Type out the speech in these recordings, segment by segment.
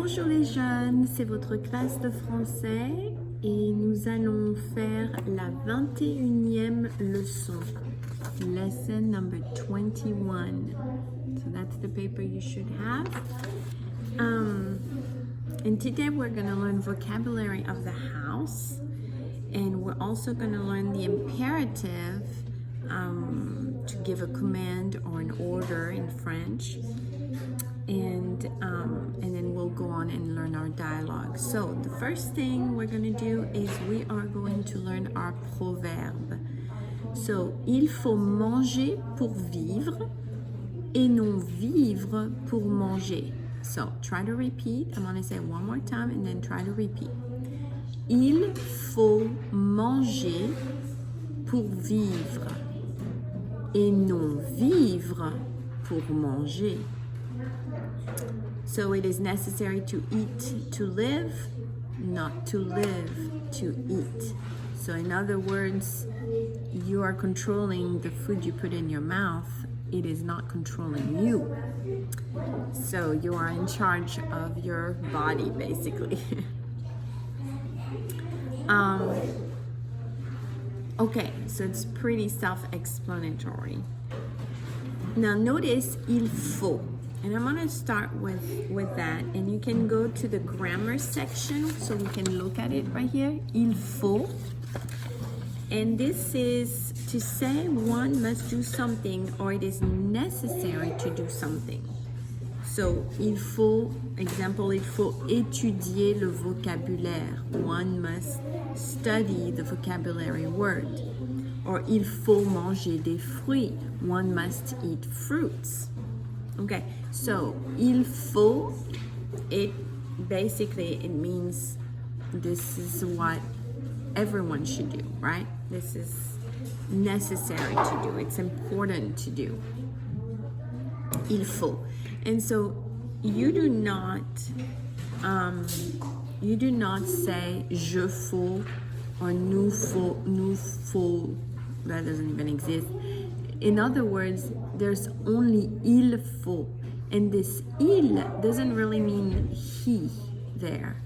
Bonjour les jeunes, c'est votre classe de français et nous allons faire la 21e leçon. Lesson number 21. So that's the paper you should have. And today we're going to learn vocabulary of the house, and we're also going to learn the imperative to give a command or an order in French. And then we'll go on and learn our dialogue. So the first thing we're going to do is we are going to learn our proverbe. So, il faut manger pour vivre et non vivre pour manger. So, try to repeat. I'm going to say it one more time and then try to repeat. Il faut manger pour vivre et non vivre pour manger. So it is necessary to eat to live, not to live to eat. So in other words, you are controlling the food you put in your mouth. It is not controlling you. So you are in charge of your body, basically. Okay, so it's pretty self-explanatory. Now notice il faut. And I'm going to start with that. And you can go to the grammar section so we can look at it right here. Il faut. And this is to say one must do something or it is necessary to do something. So, il faut, example, il faut étudier le vocabulaire. One must study the vocabulary word. Or il faut manger des fruits. One must eat fruits. Okay, so il faut, it means this is what everyone should do, right? This is necessary to do. It's important to do. Il faut. And so you do not say je faut or nous faut. That doesn't even exist. In other words, there's only il faut. And this il doesn't really mean he there.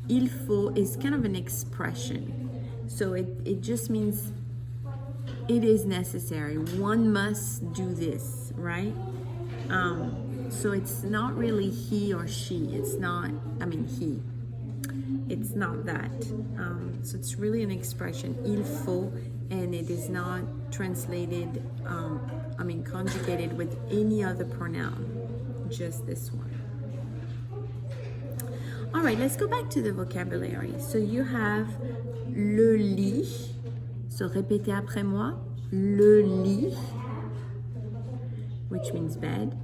Il faut is kind of an expression. So it just means it is necessary. One must do this, right? So it's not really he or she. It's not, he. It's not that. So it's really an expression, il faut, and it is not translated, conjugated with any other pronoun, just this one. All right, let's go back to the vocabulary. So you have le lit. So répétez après moi. Le lit, which means bed.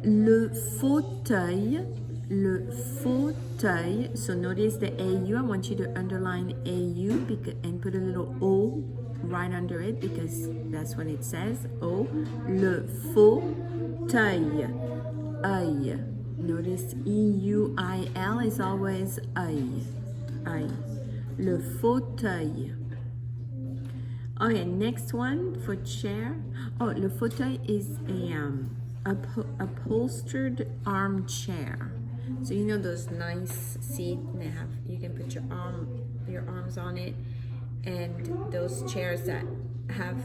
Le fauteuil. Le fauteuil. So notice the AU. I want you to underline AU and put a little O right under it because that's what it says. O. Le fauteuil. Œil. Notice EUIL is always œil. Œil. Le fauteuil. Okay, next one for chair. Oh, le fauteuil is a upholstered armchair. So you know those nice seats you can put your arms on it, and those chairs that have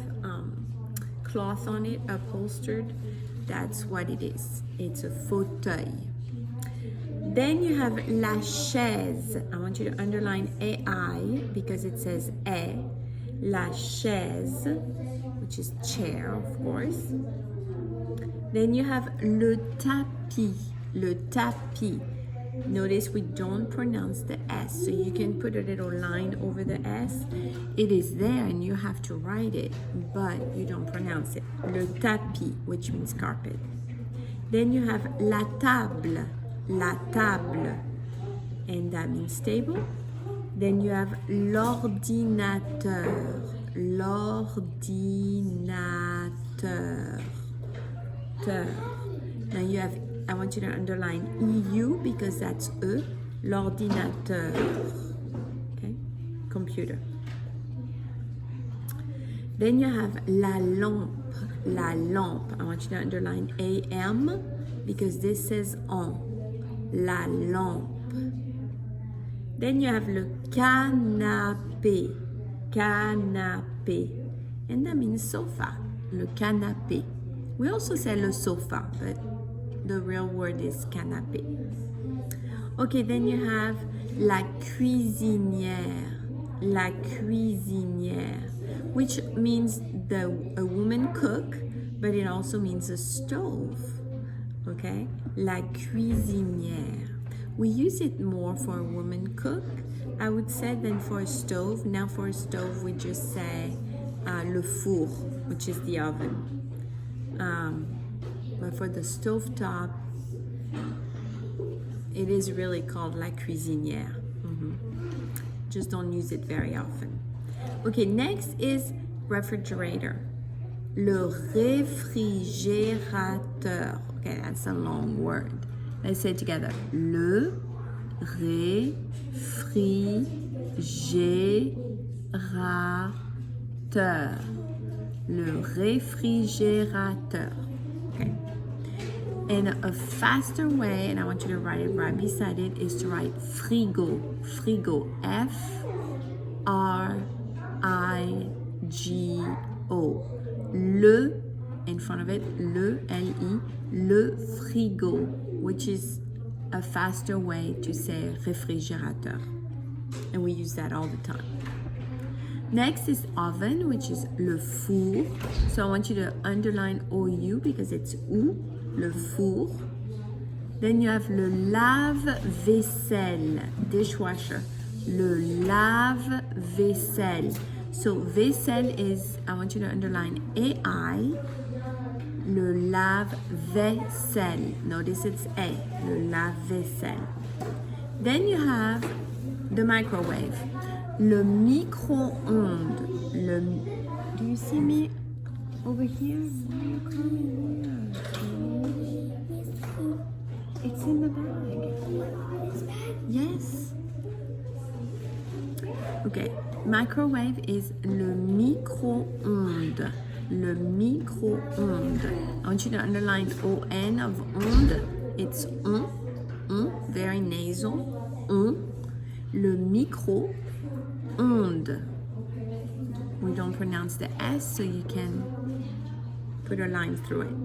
cloth on it, upholstered. That's what it is. It's a fauteuil. Then you have la chaise. I want you to underline AI because it says a. La chaise, which is chair, of course. Then you have le tapis. Le tapis. Notice we don't pronounce the S, so you can put a little line over the S. It is there and you have to write it, but you don't pronounce it. Le tapis, which means carpet. Then you have la table. La table, and that means table. Then you have l'ordinateur. L'ordinateur. Now you have, I want you to underline EU because that's E. L'ordinateur. Okay? Computer. Then you have la lampe. La lampe. I want you to underline AM because this says on. la lampe. Then you have le canapé, canapé. And that means sofa, le canapé. We also say le sofa, but the real word is canapé. Okay, then you have la cuisinière, which means a woman cook, but it also means a stove. Okay, la cuisinière. We use it more for a woman cook, I would say, than for a stove. Now for a stove, we just say le four, which is the oven. But for the stovetop, it is really called la cuisinière. Just don't use it very often. Okay, next is refrigerator. Le réfrigérateur. Okay, that's a long word. Let's say it together. Le réfrigérateur. Le réfrigérateur. Okay. And a faster way, and I want you to write it right beside it, is to write frigo. Frigo. F-R-I-G-O. Le, in front of it, le, L-I, le frigo, which is a faster way to say réfrigérateur. And we use that all the time. Next is oven, which is le four. So I want you to underline OU because it's OU, le four. Then you have le lave-vaisselle, dishwasher. Le lave-vaisselle. So vaisselle is, I want you to underline AI, le lave-vaisselle. Notice it's A, le lave-vaisselle. Then you have the microwave. Le micro-ondes. Do you see me over here? Why are you coming here? It's in the bag. Yes. Okay. Microwave is le micro-ondes. Le micro-ondes. I want you to underline O-N of onde. It's on, very nasal. On. Le micro-ondes. We don't pronounce the S, so you can put a line through it.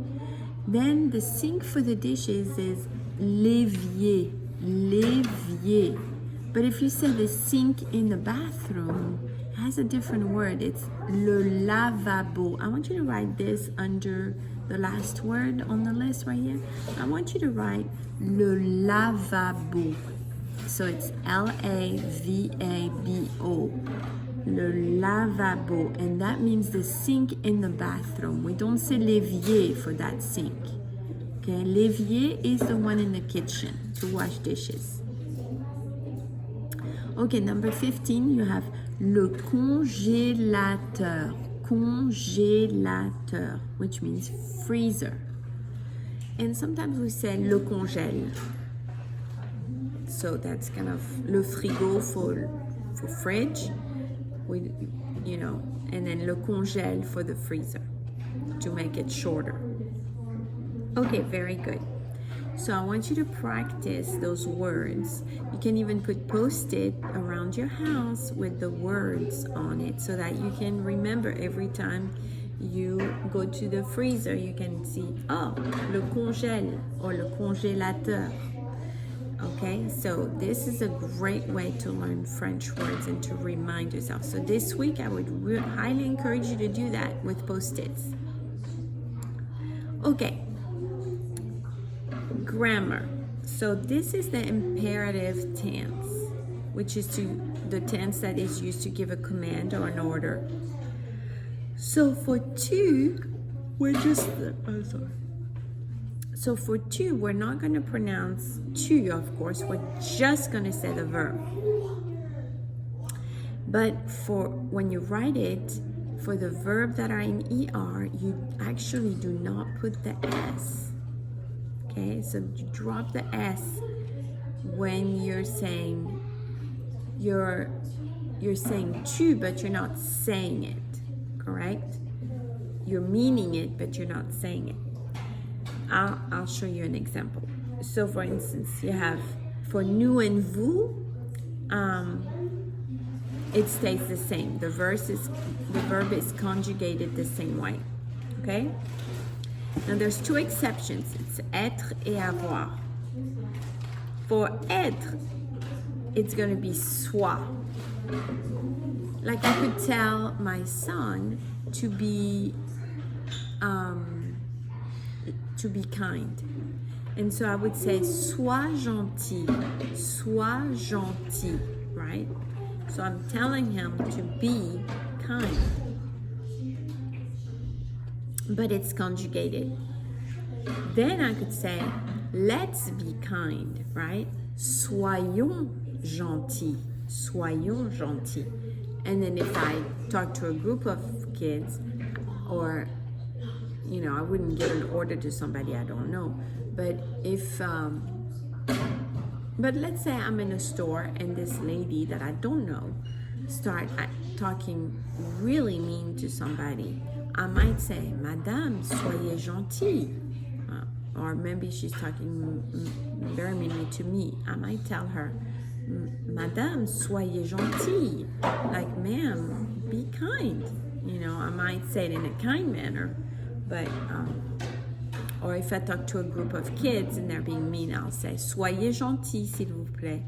Then the sink for the dishes is l'évier. L'évier. But if you say the sink in the bathroom, it has a different word. It's le lavabo. I want you to write this under the last word on the list right here. I want you to write le lavabo. So it's L-A-V-A-B-O. Le lavabo. And that means the sink in the bathroom. We don't say l'évier for that sink. Okay, l'évier is the one in the kitchen to wash dishes. Okay, number 15, you have le congélateur. Congélateur, which means freezer. And sometimes we say le congèle. So that's kind of le frigo for fridge, and then le congèle for the freezer to make it shorter. Okay, very good. So I want you to practice those words. You can even put Post-it around your house with the words on it so that you can remember every time you go to the freezer, you can see, oh, le congèle or le congélateur. Okay, so this is a great way to learn French words and to remind yourself. So this week, I would highly encourage you to do that with Post-its. Okay, grammar. So this is the imperative tense, which is the tense that is used to give a command or an order. So for tu, So for tu, we're not going to pronounce tu, of course. We're just going to say the verb. But for when you write it, for the verb that are in ER, you actually do not put the S. Okay, so you drop the S when you're saying tu, but you're not saying it, correct? You're meaning it, but you're not saying it. I'll show you an example. So for instance, you have for nous and vous, it stays the same. The verb is conjugated the same way. Okay? Now there's two exceptions. It's être et avoir. For être, it's going to be soit. Like I could tell my son to be kind. And so I would say, sois gentil, right? So I'm telling him to be kind. But it's conjugated. Then I could say, let's be kind, right? Soyons gentils, soyons gentils. And then if I talk to a group of kids, or, you know, I wouldn't give an order to somebody I don't know. But if, but let's say I'm in a store and this lady that I don't know start talking really mean to somebody, I might say, Madame, soyez gentille. Or maybe she's talking very meanly to me. I might tell her, Madame, soyez gentille. Like, ma'am, be kind. You know, I might say it in a kind manner, but, or if I talk to a group of kids and they're being mean, I'll say, soyez gentil, s'il vous plaît.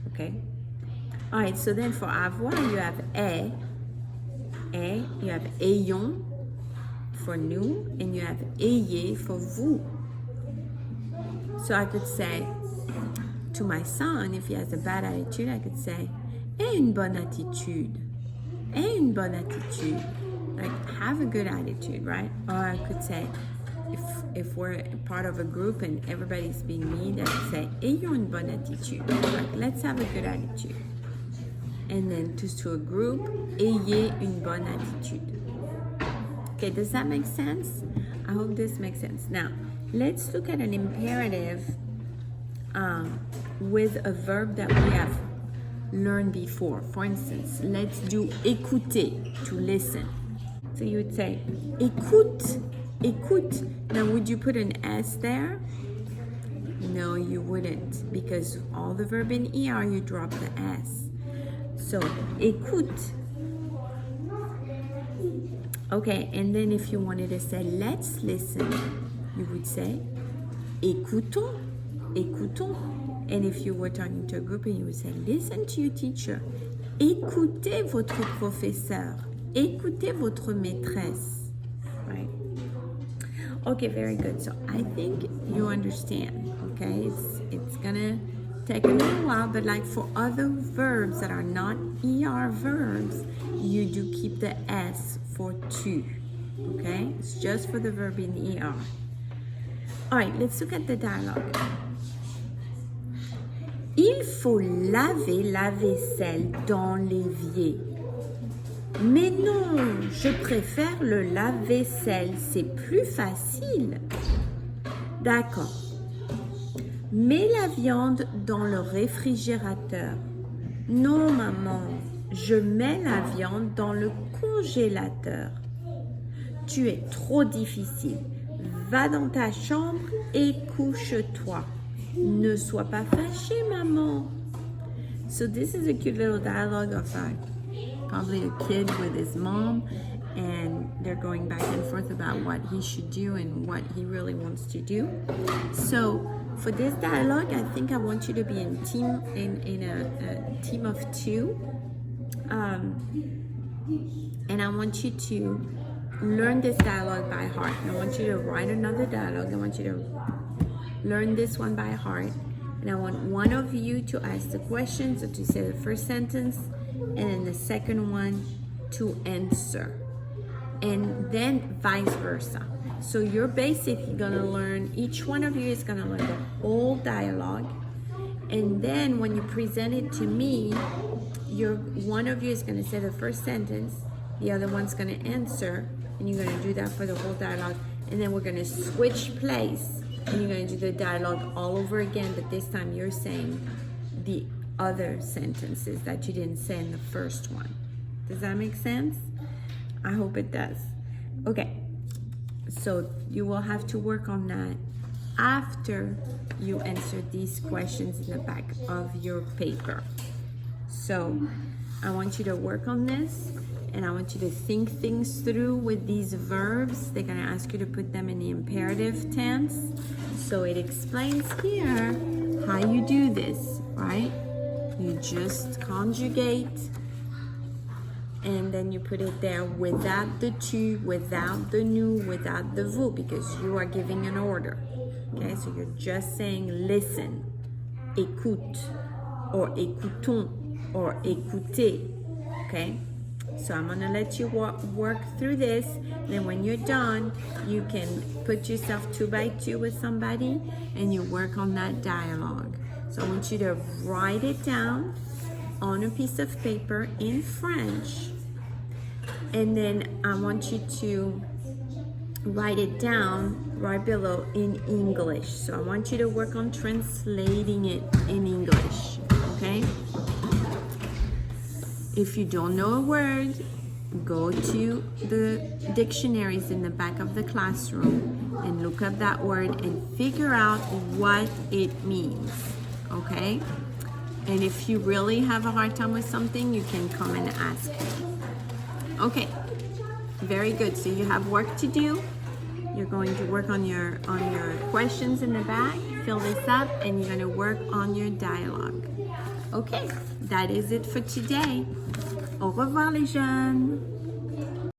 Okay? All right, so then for avoir, you have est, you have ayons for nous, and you have ayez for vous. So I could say to my son, if he has a bad attitude, I could say, aie une bonne attitude. Aie une bonne attitude. Like, have a good attitude, right? Or I could say, if we're part of a group and everybody's being mean, I could say, ayons une bonne attitude. Like, let's have a good attitude. And then to a group, ayez une bonne attitude. Okay, does that make sense? I hope this makes sense. Now, let's look at an imperative with a verb that we have learned before. For instance, let's do écouter, to listen. So you would say, écoute, écoute. Now, would you put an S there? No, you wouldn't, because all the verb in ER, you drop the S. So, écoute. Okay, and then if you wanted to say, let's listen, you would say, écoutons, écoutons. And if you were talking to a group, and you would say, listen to your teacher. Écoutez votre professeur. Écoutez votre maîtresse. Right? Okay, very good. So I think you understand, okay? It's gonna take a little while, but like for other verbs that are not ER verbs, you do keep the S for to, okay? It's just for the verb in ER. All right, let's look at the dialogue. Il faut laver la vaisselle dans l'évier. Mais non, je préfère le lave-vaisselle, c'est plus facile. D'accord. Mets la viande dans le réfrigérateur. Non, maman, je mets la viande dans le congélateur. Tu es trop difficile. Va dans ta chambre et couche-toi. Ne sois pas fâchée, maman. So this is a cute little dialogue of probably a kid with his mom, and they're going back and forth about what he should do and what he really wants to do. So for this dialogue, I think I want you to be in a team of two, and I want you to learn this dialogue by heart. And I want you to write another dialogue. I want you to learn this one by heart, and I want one of you to ask the questions, or to say the first sentence, and then the second one to answer, and then vice versa. So you're basically gonna learn, each one of you is gonna learn the whole dialogue, and then when you present it to me, one of you is gonna say the first sentence, the other one's gonna answer, and you're gonna do that for the whole dialogue, and then we're gonna switch place, and you're gonna do the dialogue all over again, but this time you're saying the other sentences that you didn't say in the first one. Does that make sense? I hope it does. Okay, so you will have to work on that after you answer these questions in the back of your paper. So I want you to work on this, and I want you to think things through with these verbs. They're gonna ask you to put them in the imperative tense. So it explains here how you do this, right? You just conjugate, and then you put it there without the tu, without the nous, without the vous, because you are giving an order. Okay, so you're just saying listen, écoute, or écoutons, or écoutez. Okay, so I'm gonna let you work through this. Then when you're done, you can put yourself 2 by 2 with somebody and you work on that dialogue. So I want you to write it down on a piece of paper in French, and then I want you to write it down right below in English. So I want you to work on translating it in English, okay? If you don't know a word, go to the dictionaries in the back of the classroom and look up that word and figure out what it means, okay? And if you really have a hard time with something, you can come and ask me. Okay, very good. So you have work to do. You're going to work on your questions in the back, fill this up, and you're going to work on your dialogue. Okay, that is it for today. Au revoir les jeunes.